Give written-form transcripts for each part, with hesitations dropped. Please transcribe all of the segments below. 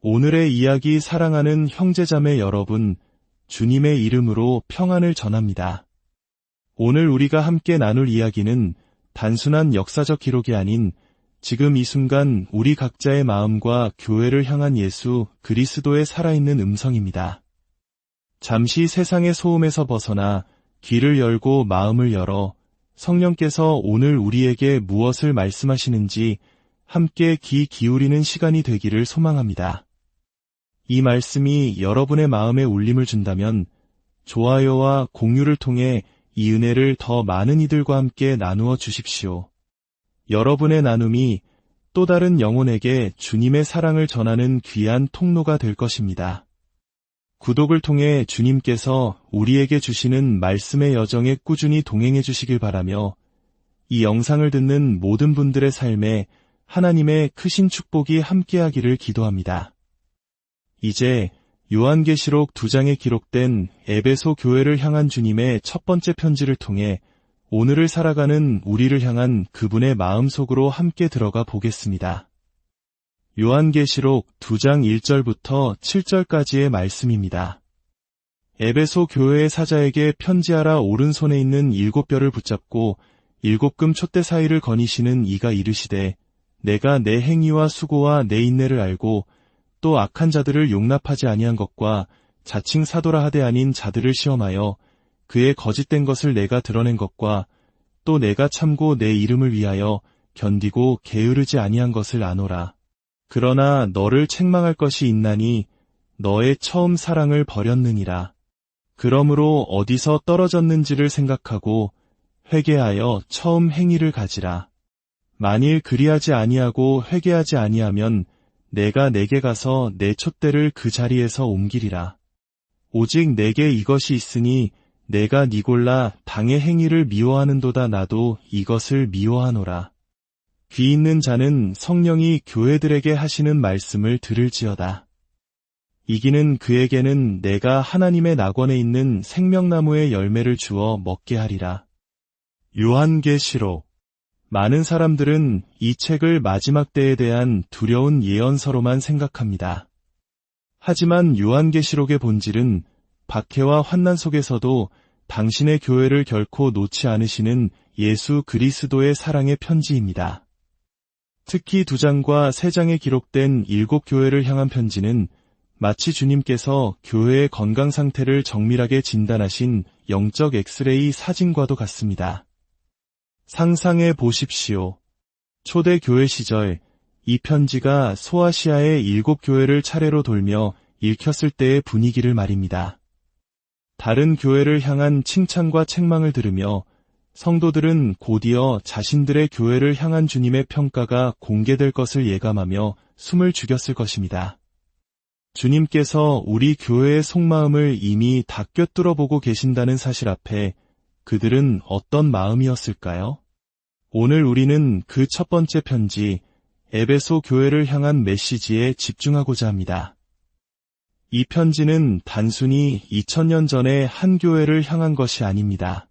오늘의 이야기 사랑하는 형제자매 여러분, 주님의 이름으로 평안을 전합니다. 오늘 우리가 함께 나눌 이야기는 단순한 역사적 기록이 아닌 지금 이 순간 우리 각자의 마음과 교회를 향한 예수 그리스도의 살아있는 음성입니다. 잠시 세상의 소음에서 벗어나 귀를 열고 마음을 열어 성령께서 오늘 우리에게 무엇을 말씀하시는지 함께 귀 기울이는 시간이 되기를 소망합니다. 이 말씀이 여러분의 마음에 울림을 준다면 좋아요와 공유를 통해 이 은혜를 더 많은 이들과 함께 나누어 주십시오. 여러분의 나눔이 또 다른 영혼에게 주님의 사랑을 전하는 귀한 통로가 될 것입니다. 구독을 통해 주님께서 우리에게 주시는 말씀의 여정에 꾸준히 동행해 주시길 바라며 이 영상을 듣는 모든 분들의 삶에 하나님의 크신 축복이 함께하기를 기도합니다. 이제 요한계시록 2장에 기록된 에베소 교회를 향한 주님의 첫 번째 편지를 통해 오늘을 살아가는 우리를 향한 그분의 마음속으로 함께 들어가 보겠습니다. 요한계시록 2장 1절부터 7절까지의 말씀입니다. 에베소 교회의 사자에게 편지하라. 오른손에 있는 7 별을 붙잡고 7금 촛대 사이를 거니시는 이가 이르시되 내가 내 행위와 수고와 내 인내를 알고 또 악한 자들을 용납하지 아니한 것과 자칭 사도라 하되 아닌 자들을 시험하여 그의 거짓된 것을 내가 드러낸 것과 또 내가 참고 내 이름을 위하여 견디고 게으르지 아니한 것을 아노라. 그러나 너를 책망할 것이 있나니 너의 처음 사랑을 버렸느니라. 그러므로 어디서 떨어졌는지를 생각하고 회개하여 처음 행위를 가지라. 만일 그리하지 아니하고 회개하지 아니하면 내가 내게 가서 내 촛대를 그 자리에서 옮기리라. 오직 내게 이것이 있으니 내가 니골라 당의 행위를 미워하는도다. 나도 이것을 미워하노라. 귀 있는 자는 성령이 교회들에게 하시는 말씀을 들을지어다. 이기는 그에게는 내가 하나님의 낙원에 있는 생명나무의 열매를 주어 먹게 하리라. 요한계시록. 많은 사람들은 이 책을 마지막 때에 대한 두려운 예언서로만 생각합니다. 하지만 요한계시록의 본질은 박해와 환난 속에서도 당신의 교회를 결코 놓지 않으시는 예수 그리스도의 사랑의 편지입니다. 특히 2장과 3장에 기록된 7교회를 향한 편지는 마치 주님께서 교회의 건강 상태를 정밀하게 진단하신 영적 엑스레이 사진과도 같습니다. 상상해 보십시오. 초대교회 시절 이 편지가 소아시아의 7교회를 차례로 돌며 읽혔을 때의 분위기를 말입니다. 다른 교회를 향한 칭찬과 책망을 들으며 성도들은 곧이어 자신들의 교회를 향한 주님의 평가가 공개될 것을 예감하며 숨을 죽였을 것입니다. 주님께서 우리 교회의 속마음을 이미 다 꿰뚫어 보고 계신다는 사실 앞에 그들은 어떤 마음이었을까요? 오늘 우리는 그 첫 번째 편지, 에베소 교회를 향한 메시지에 집중하고자 합니다. 이 편지는 단순히 2000년 전의 한 교회를 향한 것이 아닙니다.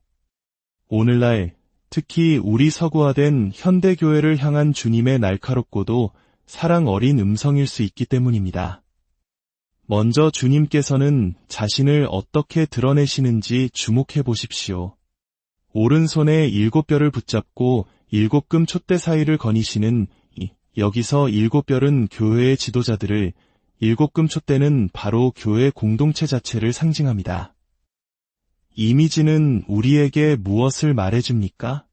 오늘날, 특히 우리 서구화된 현대교회를 향한 주님의 날카롭고도 사랑 어린 음성일 수 있기 때문입니다. 먼저 주님께서는 자신을 어떻게 드러내시는지 주목해 보십시오. 오른손에 7별을 붙잡고 7금 촛대 사이를 거니시는 여기서 7별은 교회의 지도자들을, 7금 촛대는 바로 교회 공동체 자체를 상징합니다. 이미지는 우리에게 무엇을 말해줍니까?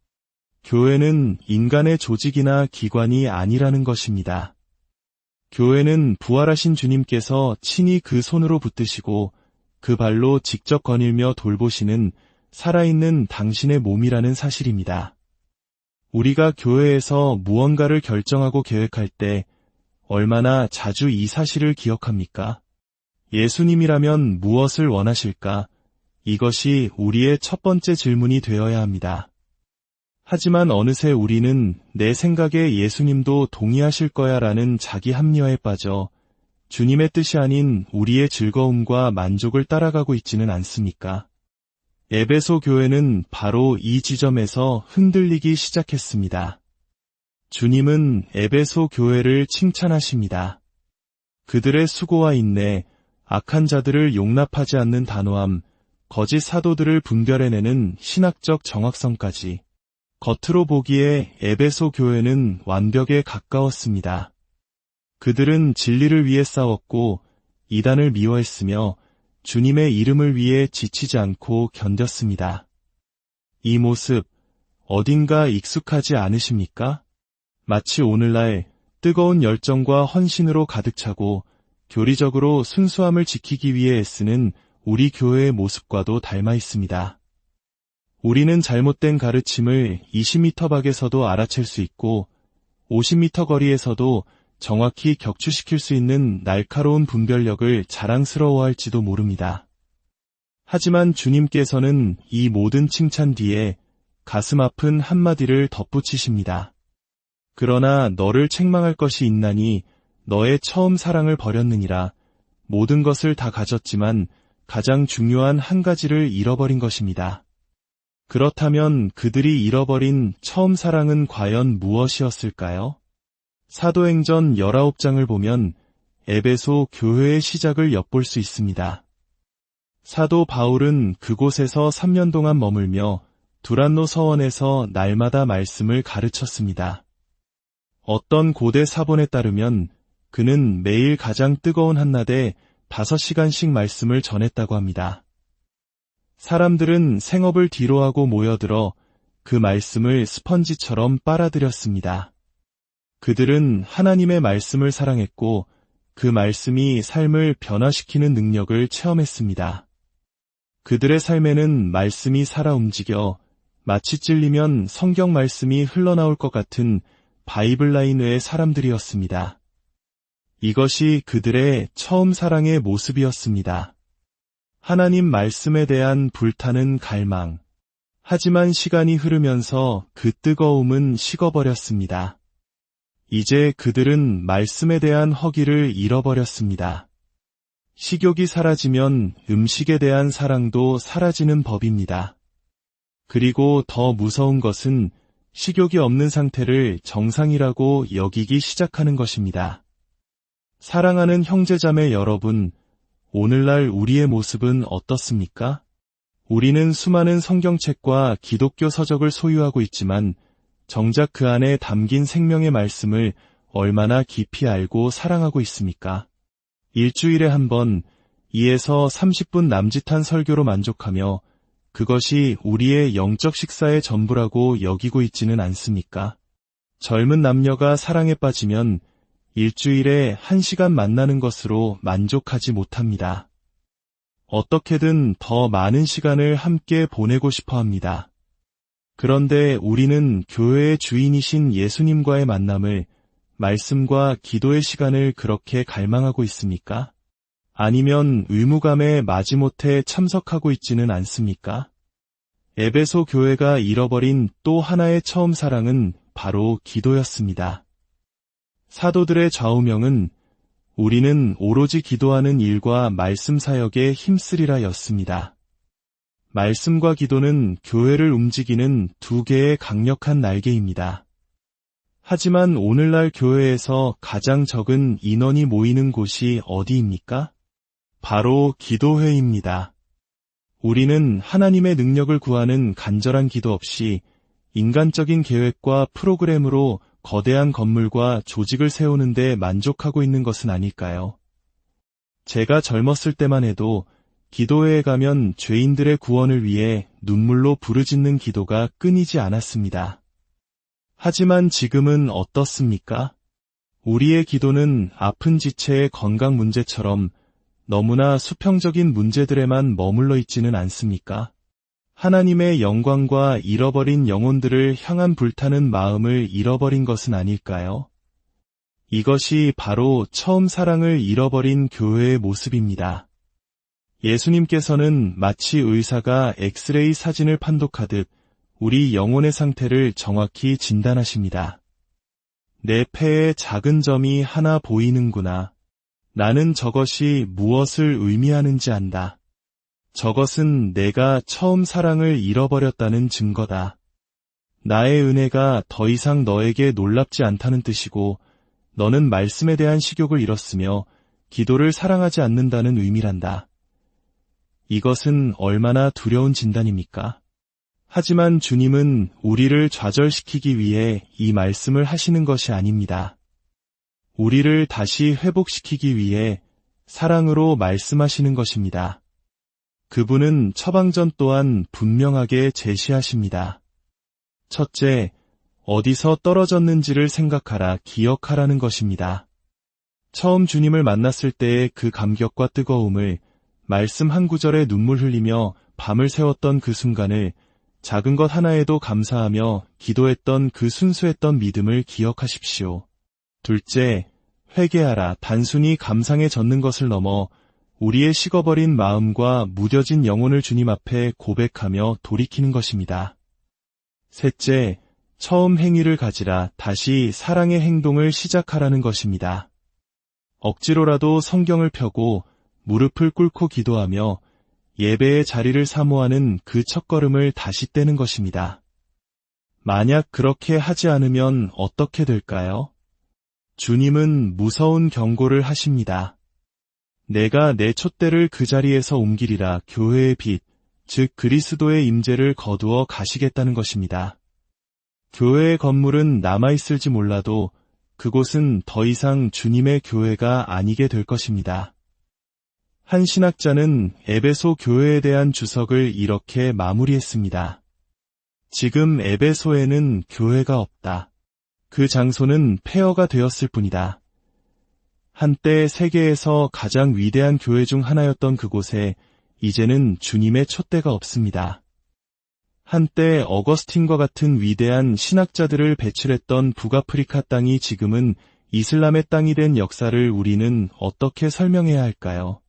교회는 인간의 조직이나 기관이 아니라는 것입니다. 교회는 부활하신 주님께서 친히 그 손으로 붙드시고 그 발로 직접 거닐며 돌보시는 살아있는 당신의 몸이라는 사실입니다. 우리가 교회에서 무언가를 결정하고 계획할 때 얼마나 자주 이 사실을 기억합니까? 예수님이라면 무엇을 원하실까? 이것이 우리의 첫 번째 질문이 되어야 합니다. 하지만 어느새 우리는 내 생각에 예수님도 동의하실 거야 라는 자기 합리화에 빠져 주님의 뜻이 아닌 우리의 즐거움과 만족을 따라가고 있지는 않습니까? 에베소 교회는 바로 이 지점에서 흔들리기 시작했습니다. 주님은 에베소 교회를 칭찬하십니다. 그들의 수고와 인내, 악한 자들을 용납하지 않는 단호함, 거짓 사도들을 분별해내는 신학적 정확성까지. 겉으로 보기에 에베소 교회는 완벽에 가까웠습니다. 그들은 진리를 위해 싸웠고 이단을 미워했으며 주님의 이름을 위해 지치지 않고 견뎠습니다. 이 모습 어딘가 익숙하지 않으십니까? 마치 오늘날 뜨거운 열정과 헌신으로 가득 차고 교리적으로 순수함을 지키기 위해 애쓰는 우리 교회의 모습과도 닮아 있습니다. 우리는 잘못된 가르침을 20m 밖에서도 알아챌 수 있고 50m 거리에서도 정확히 격추시킬 수 있는 날카로운 분별력을 자랑스러워할지도 모릅니다. 하지만 주님께서는 이 모든 칭찬 뒤에 가슴 아픈 한마디를 덧붙이십니다. 그러나 너를 책망할 것이 있나니 너의 처음 사랑을 버렸느니라. 모든 것을 다 가졌지만 가장 중요한 한 가지를 잃어버린 것입니다. 그렇다면 그들이 잃어버린 처음 사랑은 과연 무엇이었을까요? 사도행전 19장을 보면 에베소 교회의 시작을 엿볼 수 있습니다. 사도 바울은 그곳에서 3년 동안 머물며 두란노 서원에서 날마다 말씀을 가르쳤습니다. 어떤 고대 사본에 따르면 그는 매일 가장 뜨거운 한낮에 5시간씩 말씀을 전했다고 합니다. 사람들은 생업을 뒤로하고 모여들어 그 말씀을 스펀지처럼 빨아들였습니다. 그들은 하나님의 말씀을 사랑했고 그 말씀이 삶을 변화시키는 능력을 체험했습니다. 그들의 삶에는 말씀이 살아 움직여 마치 찔리면 성경 말씀이 흘러나올 것 같은 바이블라인 외의 사람들이었습니다. 이것이 그들의 처음 사랑의 모습이었습니다. 하나님 말씀에 대한 불타는 갈망. 하지만 시간이 흐르면서 그 뜨거움은 식어버렸습니다. 이제 그들은 말씀에 대한 허기를 잃어버렸습니다. 식욕이 사라지면 음식에 대한 사랑도 사라지는 법입니다. 그리고 더 무서운 것은 식욕이 없는 상태를 정상이라고 여기기 시작하는 것입니다. 사랑하는 형제자매 여러분, 오늘날 우리의 모습은 어떻습니까? 우리는 수많은 성경책과 기독교 서적을 소유하고 있지만 정작 그 안에 담긴 생명의 말씀을 얼마나 깊이 알고 사랑하고 있습니까? 일주일에 한 번 2에서 30분 남짓한 설교로 만족하며 그것이 우리의 영적 식사의 전부라고 여기고 있지는 않습니까? 젊은 남녀가 사랑에 빠지면 일주일에 1시간 만나는 것으로 만족하지 못합니다. 어떻게든 더 많은 시간을 함께 보내고 싶어 합니다. 그런데 우리는 교회의 주인이신 예수님과의 만남을, 말씀과 기도의 시간을 그렇게 갈망하고 있습니까? 아니면 의무감에 마지못해 참석하고 있지는 않습니까? 에베소 교회가 잃어버린 또 하나의 처음 사랑은 바로 기도였습니다. 사도들의 좌우명은 우리는 오로지 기도하는 일과 말씀 사역에 힘쓰리라 였습니다. 말씀과 기도는 교회를 움직이는 두 개의 강력한 날개입니다. 하지만 오늘날 교회에서 가장 적은 인원이 모이는 곳이 어디입니까? 바로 기도회입니다. 우리는 하나님의 능력을 구하는 간절한 기도 없이 인간적인 계획과 프로그램으로 거대한 건물과 조직을 세우는 데 만족하고 있는 것은 아닐까요? 제가 젊었을 때만 해도 기도회에 가면 죄인들의 구원을 위해 눈물로 부르짖는 기도가 끊이지 않았습니다. 하지만 지금은 어떻습니까? 우리의 기도는 아픈 지체의 건강 문제처럼 너무나 수평적인 문제들에만 머물러 있지는 않습니까? 하나님의 영광과 잃어버린 영혼들을 향한 불타는 마음을 잃어버린 것은 아닐까요? 이것이 바로 처음 사랑을 잃어버린 교회의 모습입니다. 예수님께서는 마치 의사가 엑스레이 사진을 판독하듯 우리 영혼의 상태를 정확히 진단하십니다. 내 폐에 작은 점이 하나 보이는구나. 나는 저것이 무엇을 의미하는지 안다. 저것은 내가 처음 사랑을 잃어버렸다는 증거다. 나의 은혜가 더 이상 너에게 놀랍지 않다는 뜻이고 너는 말씀에 대한 식욕을 잃었으며 기도를 사랑하지 않는다는 의미란다. 이것은 얼마나 두려운 진단입니까? 하지만 주님은 우리를 좌절시키기 위해 이 말씀을 하시는 것이 아닙니다. 우리를 다시 회복시키기 위해 사랑으로 말씀하시는 것입니다. 그분은 처방전 또한 분명하게 제시하십니다. 첫째, 어디서 떨어졌는지를 생각하라, 기억하라는 것입니다. 처음 주님을 만났을 때의 그 감격과 뜨거움을, 말씀 한 구절에 눈물 흘리며 밤을 새웠던 그 순간을, 작은 것 하나에도 감사하며 기도했던 그 순수했던 믿음을 기억하십시오. 둘째, 회개하라. 단순히 감상에 젖는 것을 넘어 우리의 식어버린 마음과 무뎌진 영혼을 주님 앞에 고백하며 돌이키는 것입니다. 셋째, 처음 행위를 가지라. 다시 사랑의 행동을 시작하라는 것입니다. 억지로라도 성경을 펴고 무릎을 꿇고 기도하며 예배의 자리를 사모하는 그 첫걸음을 다시 떼는 것입니다. 만약 그렇게 하지 않으면 어떻게 될까요? 주님은 무서운 경고를 하십니다. 내가 내 촛대를 그 자리에서 옮기리라. 교회의 빛, 즉 그리스도의 임재를 거두어 가시겠다는 것입니다. 교회의 건물은 남아있을지 몰라도 그곳은 더 이상 주님의 교회가 아니게 될 것입니다. 한 신학자는 에베소 교회에 대한 주석을 이렇게 마무리했습니다. 지금 에베소에는 교회가 없다. 그 장소는 폐허가 되었을 뿐이다. 한때 세계에서 가장 위대한 교회 중 하나였던 그곳에 이제는 주님의 촛대가 없습니다. 한때 어거스틴과 같은 위대한 신학자들을 배출했던 북아프리카 땅이 지금은 이슬람의 땅이 된 역사를 우리는 어떻게 설명해야 할까요?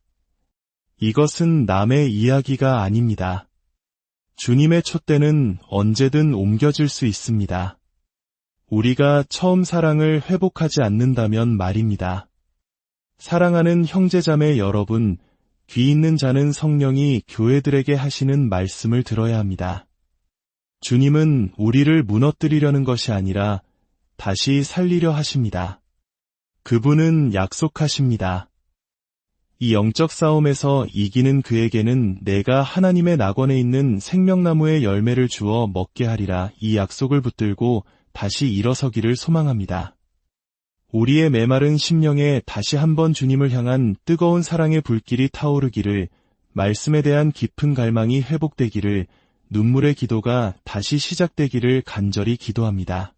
이것은 남의 이야기가 아닙니다. 주님의 촛대는 언제든 옮겨질 수 있습니다. 우리가 처음 사랑을 회복하지 않는다면 말입니다. 사랑하는 형제자매 여러분, 귀 있는 자는 성령이 교회들에게 하시는 말씀을 들어야 합니다. 주님은 우리를 무너뜨리려는 것이 아니라 다시 살리려 하십니다. 그분은 약속하십니다. 이 영적 싸움에서 이기는 그에게는 내가 하나님의 낙원에 있는 생명나무의 열매를 주어 먹게 하리라. 이 약속을 붙들고 다시 일어서기를 소망합니다. 우리의 메마른 심령에 다시 한번 주님을 향한 뜨거운 사랑의 불길이 타오르기를, 말씀에 대한 깊은 갈망이 회복되기를, 눈물의 기도가 다시 시작되기를 간절히 기도합니다.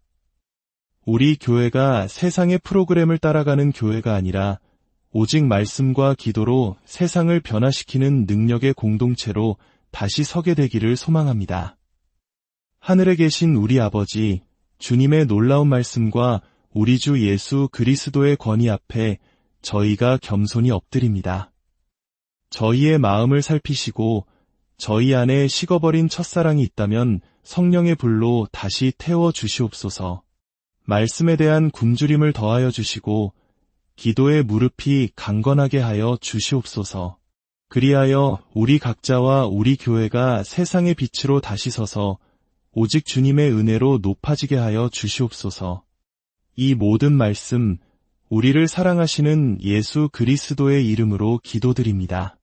우리 교회가 세상의 프로그램을 따라가는 교회가 아니라 오직 말씀과 기도로 세상을 변화시키는 능력의 공동체로 다시 서게 되기를 소망합니다. 하늘에 계신 우리 아버지, 주님의 놀라운 말씀과 우리 주 예수 그리스도의 권위 앞에 저희가 겸손히 엎드립니다. 저희의 마음을 살피시고 저희 안에 식어버린 첫사랑이 있다면 성령의 불로 다시 태워 주시옵소서. 말씀에 대한 굶주림을 더하여 주시고 기도의 무릎이 강건하게 하여 주시옵소서. 그리하여 우리 각자와 우리 교회가 세상의 빛으로 다시 서서 오직 주님의 은혜로 높아지게 하여 주시옵소서. 이 모든 말씀, 우리를 사랑하시는 예수 그리스도의 이름으로 기도드립니다.